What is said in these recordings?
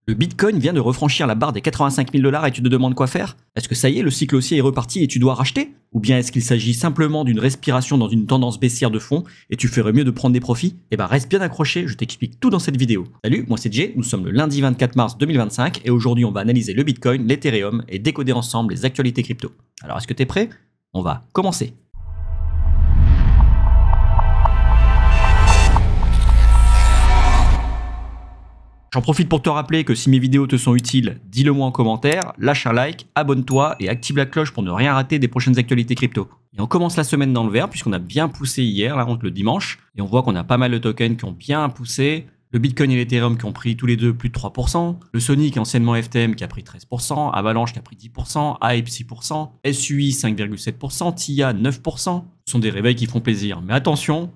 Le Bitcoin vient de refranchir la barre des 85 000 $ et tu te demandes quoi faire? Est-ce que ça y est, le cycle haussier est reparti et tu dois racheter? Ou bien est-ce qu'il s'agit simplement d'une respiration dans une tendance baissière de fond et tu ferais mieux de prendre des profits? Eh ben reste bien accroché, je t'explique tout dans cette vidéo. Salut, moi c'est Jay, nous sommes le lundi 24 mars 2025 et aujourd'hui on va analyser le Bitcoin, l'Ethereum et décoder ensemble les actualités crypto. Alors est-ce que tu es prêt? On va commencer. J'en profite pour te rappeler que si mes vidéos te sont utiles, dis-le moi en commentaire, lâche un like, abonne-toi et active la cloche pour ne rien rater des prochaines actualités crypto. Et on commence la semaine dans le vert puisqu'on a bien poussé hier, là, le dimanche, et on voit qu'on a pas mal de tokens qui ont bien poussé. Le Bitcoin et l'Ethereum qui ont pris tous les deux plus de 3%, le Sonic anciennement FTM qui a pris 13%, Avalanche qui a pris 10%, Hype 6%, SUI 5,7%, TIA 9%. Ce sont des réveils qui font plaisir. Mais attention,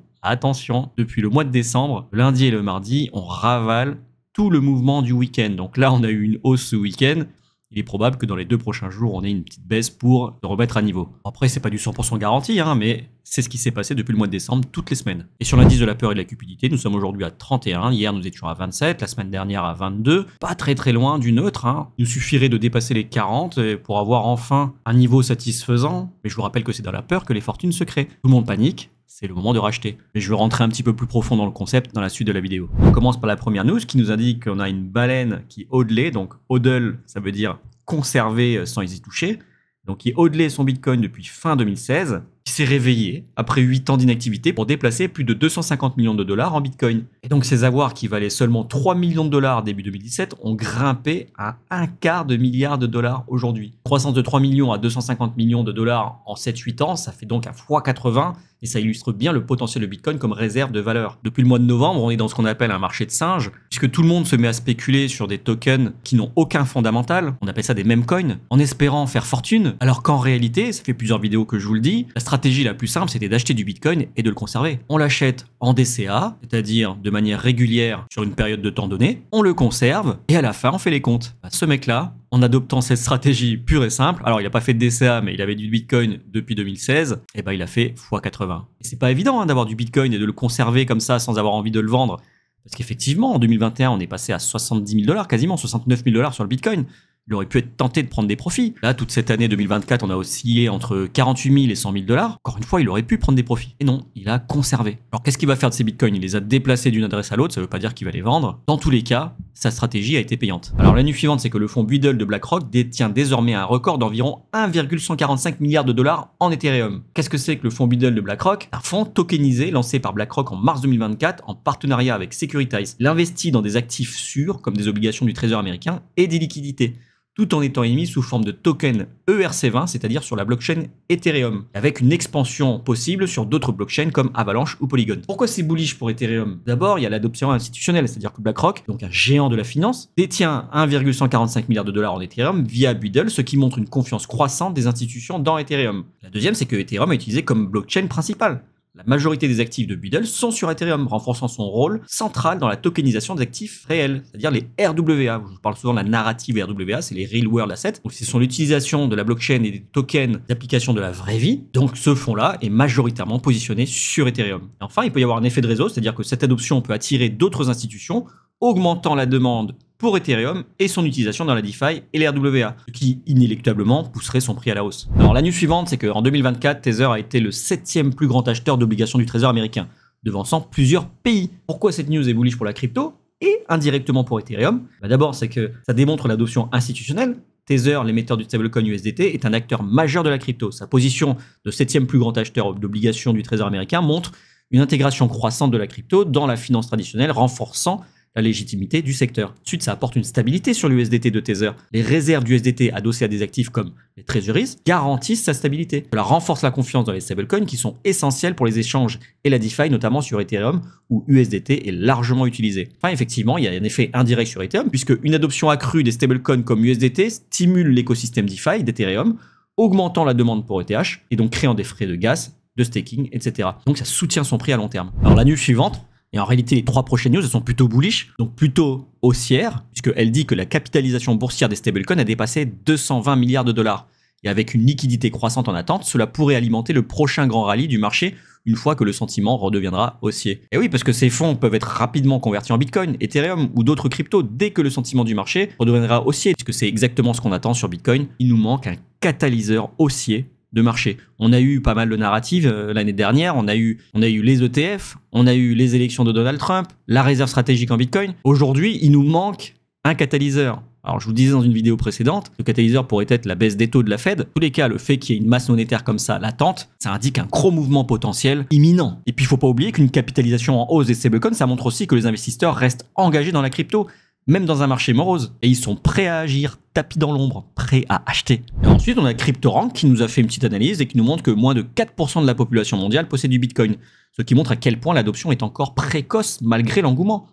depuis le mois de décembre, le lundi et le mardi, on ravale tout le mouvement du week-end. Donc là, on a eu une hausse ce week-end. Il est probable que dans les 2 prochains jours, on ait une petite baisse pour se remettre à niveau. Après, c'est pas du 100% garanti, mais c'est ce qui s'est passé depuis le mois de décembre, toutes les semaines. Et sur l'indice de la peur et de la cupidité, nous sommes aujourd'hui à 31. Hier, nous étions à 27. La semaine dernière, à 22. Pas très loin du neutre. Il nous suffirait de dépasser les 40 pour avoir enfin un niveau satisfaisant. Mais je vous rappelle que c'est dans la peur que les fortunes se créent. Tout le monde panique. C'est le moment de racheter. Mais je vais rentrer un petit peu plus profond dans le concept dans la suite de la vidéo. On commence par la première news qui nous indique qu'on a une baleine qui hodlait. Donc hodl, ça veut dire conserver sans y toucher. Donc qui hodlait son Bitcoin depuis fin 2016, qui s'est réveillé après 8 ans d'inactivité pour déplacer plus de 250 millions de dollars en Bitcoin. Et donc ces avoirs qui valaient seulement 3 millions de dollars début 2017 ont grimpé à $1/4 milliard aujourd'hui. Croissance de 3 millions à 250 millions de dollars en 7-8 ans, ça fait donc un x80 et ça illustre bien le potentiel de Bitcoin comme réserve de valeur. Depuis le mois de novembre, on est dans ce qu'on appelle un marché de singes, puisque tout le monde se met à spéculer sur des tokens qui n'ont aucun fondamental, on appelle ça des meme coins, en espérant faire fortune, alors qu'en réalité, ça fait plusieurs vidéos que je vous le dis, la stratégie la plus simple, c'était d'acheter du Bitcoin et de le conserver. On l'achète en DCA, c'est-à-dire de manière régulière sur une période de temps donnée, on le conserve et à la fin, on fait les comptes. Ce mec-là, en adoptant cette stratégie pure et simple, alors il n'a pas fait de DCA, mais il avait du Bitcoin depuis 2016, et ben il a fait x80. Et c'est pas évident d'avoir du Bitcoin et de le conserver comme ça sans avoir envie de le vendre. Parce qu'effectivement, en 2021, on est passé à 70 000 $, quasiment 69 000 $ sur le Bitcoin. Il aurait pu être tenté de prendre des profits. Là, toute cette année 2024, on a oscillé entre 48 000 et 100 000 $. Encore une fois, il aurait pu prendre des profits. Et non, il a conservé. Alors, qu'est-ce qu'il va faire de ces bitcoins? Il les a déplacés d'une adresse à l'autre, ça ne veut pas dire qu'il va les vendre. Dans tous les cas, sa stratégie a été payante. Alors, la news suivante, c'est que le fonds Buidl de BlackRock détient désormais un record d'environ 1,145 milliard de dollars en Ethereum. Qu'est-ce que c'est que le fonds Buidl de BlackRock? Un fonds tokenisé lancé par BlackRock en mars 2024 en partenariat avec Securitize. Il investit dans des actifs sûrs, comme des obligations du Trésor américain et des liquidités, tout en étant émis sous forme de token ERC20, c'est-à-dire sur la blockchain Ethereum, avec une expansion possible sur d'autres blockchains comme Avalanche ou Polygon. Pourquoi c'est bullish pour Ethereum? D'abord, il y a l'adoption institutionnelle, c'est-à-dire que BlackRock, donc un géant de la finance, détient 1,145 milliard de dollars en Ethereum via Buidl, ce qui montre une confiance croissante des institutions dans Ethereum. La deuxième, c'est que Ethereum est utilisé comme blockchain principale. La majorité des actifs de Buidl sont sur Ethereum, renforçant son rôle central dans la tokenisation des actifs réels, c'est-à-dire les RWA. Je vous parle souvent de la narrative RWA, c'est les Real World Assets. Donc, ce sont l'utilisation de la blockchain et des tokens d'application de la vraie vie. Donc, ce fonds-là est majoritairement positionné sur Ethereum. Et enfin, il peut y avoir un effet de réseau, c'est-à-dire que cette adoption peut attirer d'autres institutions, augmentant la demande pour Ethereum et son utilisation dans la DeFi et les RWA, ce qui inéluctablement pousserait son prix à la hausse. Alors la news suivante, c'est qu'en 2024, Tether a été le 7e plus grand acheteur d'obligations du Trésor américain, devançant plusieurs pays. Pourquoi cette news est bullish pour la crypto et indirectement pour Ethereum? D'abord, c'est que ça démontre l'adoption institutionnelle. Tether, l'émetteur du stablecoin USDT, est un acteur majeur de la crypto. Sa position de 7e plus grand acheteur d'obligations du Trésor américain montre une intégration croissante de la crypto dans la finance traditionnelle, renforçant la légitimité du secteur. Ensuite, ça apporte une stabilité sur l'USDT de Tether. Les réserves d'USDT adossées à des actifs comme les treasuries garantissent sa stabilité. Cela renforce la confiance dans les stablecoins qui sont essentiels pour les échanges et la DeFi, notamment sur Ethereum, où USDT est largement utilisé. Enfin, effectivement, il y a un effet indirect sur Ethereum, puisque une adoption accrue des stablecoins comme USDT stimule l'écosystème DeFi d'Ethereum, augmentant la demande pour ETH et donc créant des frais de gaz, de staking, etc. Donc ça soutient son prix à long terme. Alors la news suivante, et en réalité, les 3 prochaines news, elles sont plutôt bullish, donc plutôt haussières, puisqu'elle dit que la capitalisation boursière des stablecoins a dépassé 220 milliards de dollars. Et avec une liquidité croissante en attente, cela pourrait alimenter le prochain grand rallye du marché une fois que le sentiment redeviendra haussier. Et oui, parce que ces fonds peuvent être rapidement convertis en Bitcoin, Ethereum ou d'autres cryptos dès que le sentiment du marché redeviendra haussier, puisque c'est exactement ce qu'on attend sur Bitcoin. Il nous manque un catalyseur haussier de marché. On a eu pas mal de narratives l'année dernière, on a eu les ETF, on a eu les élections de Donald Trump, la réserve stratégique en Bitcoin. Aujourd'hui, il nous manque un catalyseur. Alors je vous disais dans une vidéo précédente, le catalyseur pourrait être la baisse des taux de la Fed. En tous les cas, le fait qu'il y ait une masse monétaire comme ça latente, ça indique un gros mouvement potentiel imminent. Et puis il faut pas oublier qu'une capitalisation en hausse des stablecoins, ça montre aussi que les investisseurs restent engagés dans la crypto, même dans un marché morose. Et ils sont prêts à agir, tapis dans l'ombre, prêts à acheter. Et ensuite, on a CryptoRank qui nous a fait une petite analyse et qui nous montre que moins de 4% de la population mondiale possède du Bitcoin. Ce qui montre à quel point l'adoption est encore précoce malgré l'engouement.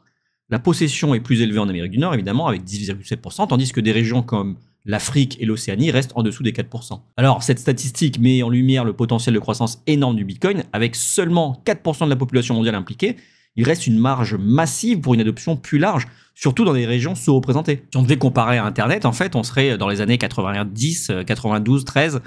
La possession est plus élevée en Amérique du Nord, évidemment, avec 10,7%, tandis que des régions comme l'Afrique et l'Océanie restent en dessous des 4%. Alors, cette statistique met en lumière le potentiel de croissance énorme du Bitcoin. Avec seulement 4% de la population mondiale impliquée, il reste une marge massive pour une adoption plus large, surtout dans des régions sous-représentées. Si on devait comparer à Internet, en fait, on serait dans les années 90, 92, 13,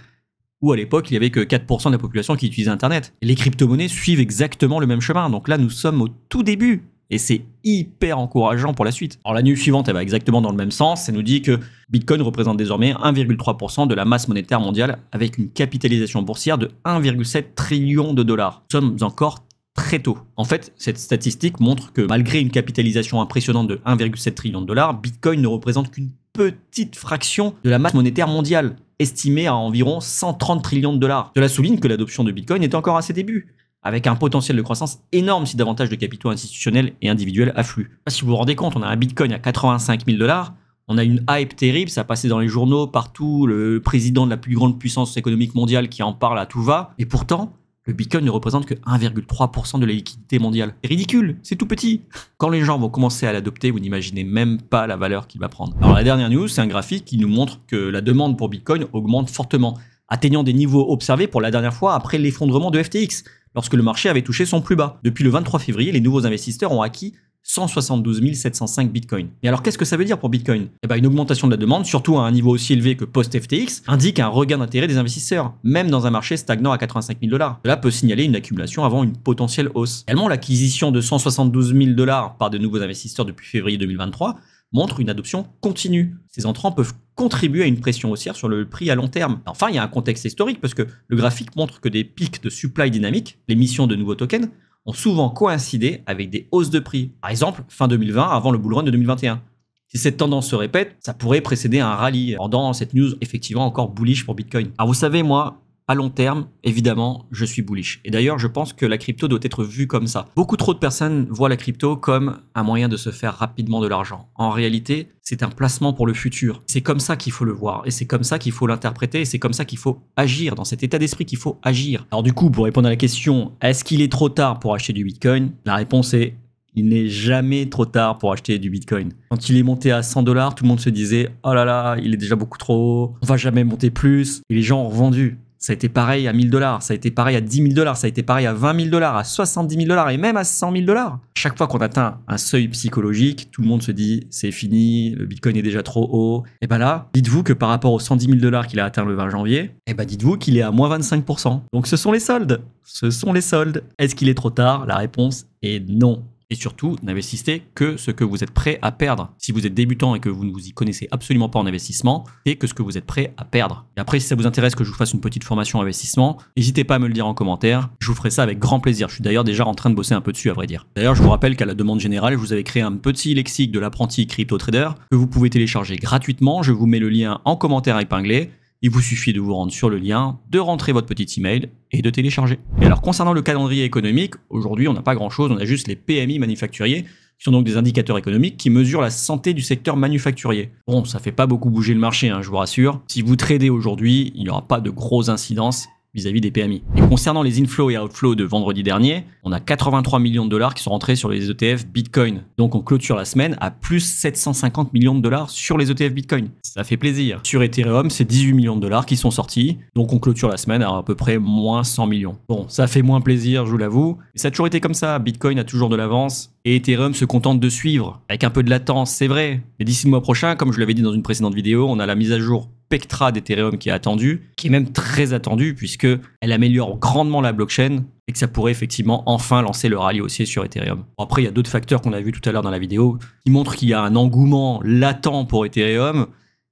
où à l'époque, il n'y avait que 4% de la population qui utilisait Internet. Et les crypto-monnaies suivent exactement le même chemin. Donc là, nous sommes au tout début. Et c'est hyper encourageant pour la suite. Alors la news suivante, elle va exactement dans le même sens. Elle nous dit que Bitcoin représente désormais 1,3% de la masse monétaire mondiale avec une capitalisation boursière de 1,7 trillion de dollars. Nous sommes encore très tôt. En fait, cette statistique montre que malgré une capitalisation impressionnante de 1,7 trillion de dollars, Bitcoin ne représente qu'une petite fraction de la masse monétaire mondiale, estimée à environ 130 trillions de dollars. Cela souligne que l'adoption de Bitcoin est encore à ses débuts, avec un potentiel de croissance énorme si davantage de capitaux institutionnels et individuels affluent. Si vous vous rendez compte, on a un Bitcoin à 85 000 $, on a une hype terrible, ça a passé dans les journaux partout, le président de la plus grande puissance économique mondiale qui en parle à tout va, et pourtant, le Bitcoin ne représente que 1,3% de la liquidité mondiale. C'est ridicule, c'est tout petit. Quand les gens vont commencer à l'adopter, vous n'imaginez même pas la valeur qu'il va prendre. Alors la dernière news, c'est un graphique qui nous montre que la demande pour Bitcoin augmente fortement, atteignant des niveaux observés pour la dernière fois après l'effondrement de FTX, lorsque le marché avait touché son plus bas. Depuis le 23 février, les nouveaux investisseurs ont acquis 172 705 bitcoins. Et alors qu'est-ce que ça veut dire pour Bitcoin? Une augmentation de la demande, surtout à un niveau aussi élevé que post-FTX, indique un regain d'intérêt des investisseurs, même dans un marché stagnant à 85 000 $. Cela peut signaler une accumulation avant une potentielle hausse. Également, l'acquisition de 172 000 $ par de nouveaux investisseurs depuis février 2023 montre une adoption continue. Ces entrants peuvent contribuer à une pression haussière sur le prix à long terme. Enfin, il y a un contexte historique parce que le graphique montre que des pics de supply dynamique, l'émission de nouveaux tokens, ont souvent coïncidé avec des hausses de prix. Par exemple, fin 2020 avant le bull run de 2021. Si cette tendance se répète, ça pourrait précéder un rallye, rendant cette news effectivement encore bullish pour Bitcoin. Alors vous savez, moi, à long terme, évidemment, je suis bullish. Et d'ailleurs, je pense que la crypto doit être vue comme ça. Beaucoup trop de personnes voient la crypto comme un moyen de se faire rapidement de l'argent. En réalité, c'est un placement pour le futur. C'est comme ça qu'il faut le voir. Et c'est comme ça qu'il faut l'interpréter. Et c'est comme ça qu'il faut agir. Dans cet état d'esprit qu'il faut agir. Alors du coup, pour répondre à la question, est-ce qu'il est trop tard pour acheter du Bitcoin? La réponse est: il n'est jamais trop tard pour acheter du Bitcoin. Quand il est monté à 100 $, tout le monde se disait: oh là là, il est déjà beaucoup trop haut. On va jamais monter plus. Et les gens ont revendu. Ça a été pareil à 1000 $, ça a été pareil à 10 000 $, ça a été pareil à 20 000 $, à 70 000 $ et même à 100 000 $. Chaque fois qu'on atteint un seuil psychologique, tout le monde se dit c'est fini, le Bitcoin est déjà trop haut. Et ben là, dites-vous que par rapport aux 110 000 $ qu'il a atteint le 20 janvier, et ben dites-vous qu'il est à moins 25%. Donc ce sont les soldes. Ce sont les soldes. Est-ce qu'il est trop tard? La réponse est non. Et surtout, n'investissez que ce que vous êtes prêt à perdre. Si vous êtes débutant et que vous ne vous y connaissez absolument pas en investissement, c'est que ce que vous êtes prêt à perdre. Et après, si ça vous intéresse que je vous fasse une petite formation investissement, n'hésitez pas à me le dire en commentaire. Je vous ferai ça avec grand plaisir. Je suis d'ailleurs déjà en train de bosser un peu dessus, à vrai dire. D'ailleurs, je vous rappelle qu'à la demande générale, je vous avais créé un petit lexique de l'apprenti crypto trader que vous pouvez télécharger gratuitement. Je vous mets le lien en commentaire épinglé. Il vous suffit de vous rendre sur le lien, de rentrer votre petit email et de télécharger. Et alors concernant le calendrier économique, aujourd'hui on n'a pas grand chose, on a juste les PMI manufacturiers, qui sont donc des indicateurs économiques qui mesurent la santé du secteur manufacturier. Bon, ça fait pas beaucoup bouger le marché, je vous rassure. Si vous tradez aujourd'hui, il n'y aura pas de grosses incidences vis-à-vis des PMI. Et concernant les inflows et outflows de vendredi dernier, on a 83 millions de dollars qui sont rentrés sur les ETF Bitcoin. Donc on clôture la semaine à plus 750 millions de dollars sur les ETF Bitcoin. Ça fait plaisir. Sur Ethereum, c'est 18 millions de dollars qui sont sortis. Donc on clôture la semaine à peu près moins 100 millions. Bon, ça fait moins plaisir, je vous l'avoue. Mais ça a toujours été comme ça. Bitcoin a toujours de l'avance. Et Ethereum se contente de suivre. Avec un peu de latence, c'est vrai. Mais d'ici le mois prochain, comme je l'avais dit dans une précédente vidéo, on a la mise à jour spectra d'Ethereum qui est attendu, qui est même très attendu puisque elle améliore grandement la blockchain et que ça pourrait effectivement enfin lancer le rallye haussier sur Ethereum. Bon, après, il y a d'autres facteurs qu'on a vu tout à l'heure dans la vidéo qui montrent qu'il y a un engouement latent pour Ethereum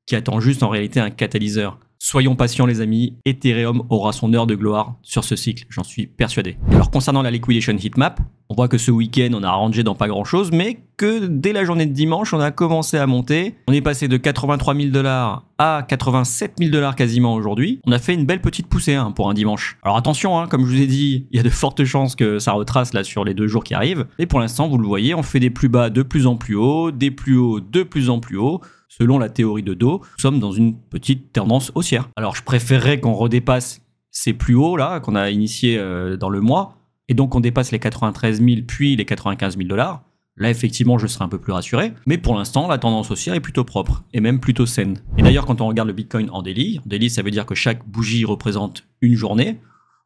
qui attend juste en réalité un catalyseur. Soyons patients les amis, Ethereum aura son heure de gloire sur ce cycle, j'en suis persuadé. Alors concernant la liquidation heatmap, on voit que ce week-end on a rangé dans pas grand chose, mais que dès la journée de dimanche on a commencé à monter. On est passé de 83 000 $ à 87 000 $ quasiment aujourd'hui. On a fait une belle petite poussée pour un dimanche. Alors attention, comme je vous ai dit, il y a de fortes chances que ça retrace là sur les 2 jours qui arrivent. Et pour l'instant vous le voyez, on fait des plus bas de plus en plus haut, des plus hauts de plus en plus haut. Selon la théorie de Do, nous sommes dans une petite tendance haussière. Alors je préférerais qu'on redépasse ces plus hauts là, qu'on a initiés dans le mois, et donc on dépasse les 93 000 puis les 95 000 $. Là effectivement je serais un peu plus rassuré, mais pour l'instant la tendance haussière est plutôt propre, et même plutôt saine. Et d'ailleurs quand on regarde le Bitcoin en daily ça veut dire que chaque bougie représente une journée,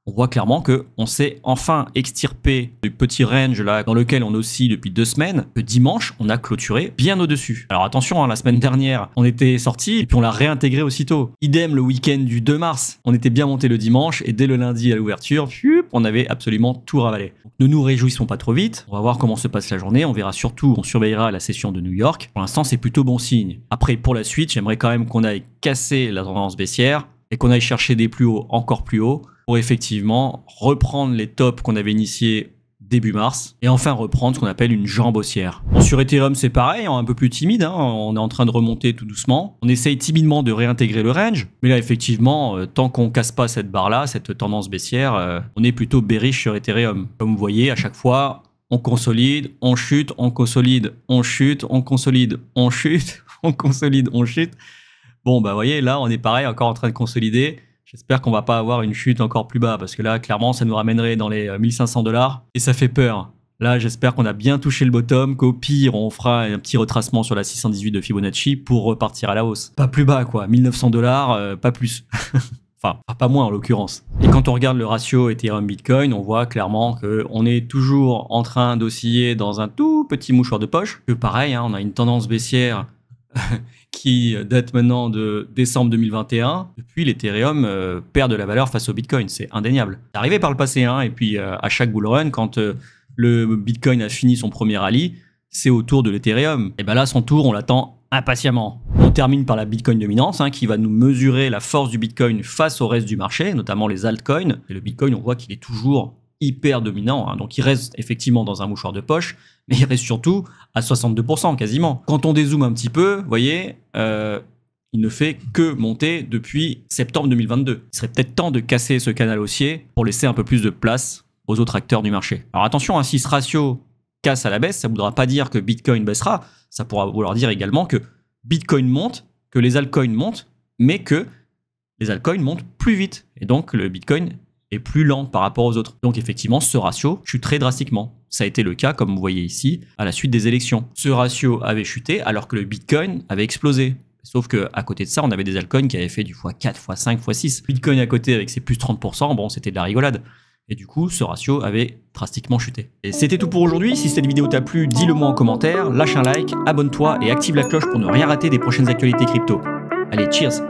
on voit clairement qu'on s'est enfin extirpé du petit range là dans lequel on oscille depuis 2 semaines, que dimanche on a clôturé bien au-dessus. Alors attention, la semaine dernière on était sorti et puis on l'a réintégré aussitôt. Idem le week-end du 2 mars, on était bien monté le dimanche et dès le lundi à l'ouverture, on avait absolument tout ravalé. Donc, ne nous réjouissons pas trop vite, on va voir comment se passe la journée, on verra surtout, on surveillera la session de New York. Pour l'instant c'est plutôt bon signe. Après pour la suite, j'aimerais quand même qu'on aille casser la tendance baissière et qu'on aille chercher des plus hauts encore plus hauts pour effectivement reprendre les tops qu'on avait initiés début mars et enfin reprendre ce qu'on appelle une jambe haussière. Bon, sur Ethereum c'est pareil, un peu plus timide, on est en train de remonter tout doucement. On essaye timidement de réintégrer le range, mais là effectivement, tant qu'on casse pas cette barre là, cette tendance baissière, on est plutôt bearish sur Ethereum. Comme vous voyez, à chaque fois, on consolide, on chute, on consolide, on chute, on consolide, on chute, on consolide, on chute. Bon, bah, vous voyez, là, on est pareil, encore en train de consolider. J'espère qu'on va pas avoir une chute encore plus bas, parce que là, clairement, ça nous ramènerait dans les 1500 $, et ça fait peur. Là, j'espère qu'on a bien touché le bottom, qu'au pire, on fera un petit retracement sur la 618 de Fibonacci pour repartir à la hausse. Pas plus bas, quoi. 1900 $, pas plus. Enfin, pas moins en l'occurrence. Et quand on regarde le ratio Ethereum-Bitcoin, on voit clairement qu'on est toujours en train d'osciller dans un tout petit mouchoir de poche. Que pareil, on a une tendance baissière qui date maintenant de décembre 2021. Depuis, l'Ethereum perd de la valeur face au Bitcoin. C'est indéniable. C'est arrivé par le passé, et puis à chaque bull run, quand le Bitcoin a fini son premier rallye, c'est au tour de l'Ethereum. Et bien là, son tour, on l'attend impatiemment. On termine par la Bitcoin dominance, qui va nous mesurer la force du Bitcoin face au reste du marché, notamment les altcoins. Et le Bitcoin, on voit qu'il est toujours hyper dominant, donc il reste effectivement dans un mouchoir de poche, mais il reste surtout à 62% quasiment. Quand on dézoome un petit peu, vous voyez, il ne fait que monter depuis septembre 2022. Il serait peut-être temps de casser ce canal haussier pour laisser un peu plus de place aux autres acteurs du marché. Alors attention, si ce ratio casse à la baisse, ça ne voudra pas dire que Bitcoin baissera, ça pourra vouloir dire également que Bitcoin monte, que les altcoins montent, mais que les altcoins montent plus vite, et donc le Bitcoin est plus lent par rapport aux autres. Donc effectivement, ce ratio chuterait drastiquement. Ça a été le cas, comme vous voyez ici, à la suite des élections. Ce ratio avait chuté alors que le Bitcoin avait explosé. Sauf qu'à côté de ça, on avait des altcoins qui avaient fait du x4, x5, x6. Bitcoin à côté avec ses plus 30%, bon, c'était de la rigolade. Et du coup, ce ratio avait drastiquement chuté. Et c'était tout pour aujourd'hui. Si cette vidéo t'a plu, dis-le moi en commentaire, lâche un like, abonne-toi et active la cloche pour ne rien rater des prochaines actualités crypto. Allez, cheers!